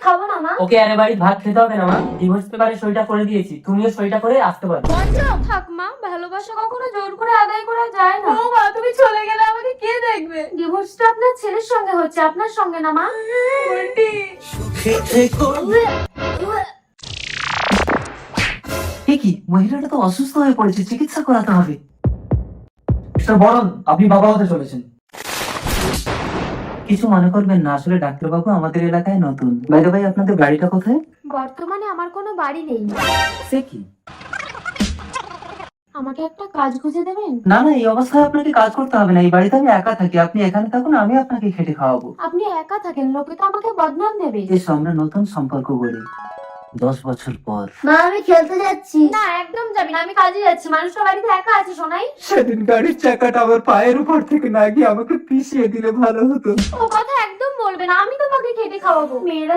খাবো না মা। ওকে আরে বাড়ি ভাত খেতে হবে না মা, ডিভোর্স পেপারে সইটা করে দিয়েছি, তুমিও সইটা করে আসতে পারো। থাক মা, ভালোবাসা কখনো জোর করে আদায় করা যায় না। ও মা, তুমি চলে গেলে আমাকে কে দেখবে? ডিভোর্সটা আপনার ছেলের সঙ্গে হচ্ছে, আপনার সঙ্গে না মা। বন্টি। কি মহিলাটা তো অসুস্থ হয়ে পড়েছে, চিকিৎসা করাতে হবে। মিস্টার বরণ, আপনি বাবা হতে চলেছেন। কিছু মনে করবেন না, আসলে ডাক্তারবাবু আমাদের এলাকায় নতুন। বাইরে ভাই, আপনাদের বাড়িটা কোথায়? বর্তমানে আমার কোনো বাড়ি নেই। সে কি? আমাকে একটা কাজ খুঁজে দেবেন? না না, এই অবস্থায় আপনাকে কাজ করতে হবে না, এই বাড়িতে আমি একা থাকি, আপনি এখানে থাকুন, আমি আপনাকে খেটে খাওয়াবো। আপনি একা থাকেন, লোকে তো আমাকে বদনাম দেবে। এসো আমরা নতুন সম্পর্ক গড়ি 10 বছর পর। মা, আমি খেলতে যাচ্ছি। না, একদম যাবি না, আমি কাজে যাচ্ছি। মানুষটা বাড়িতে একা আছে শোনাই। সেদিন গাড়ির চাকাটা আমার পায়ের উপর থেকে না গিয়ে আমাকে পিছিয়ে দিলে ভালো হতো। ও কথা একদম বলবে না, আমি তোমাকে খেটে খাওয়াবো। মেয়েরা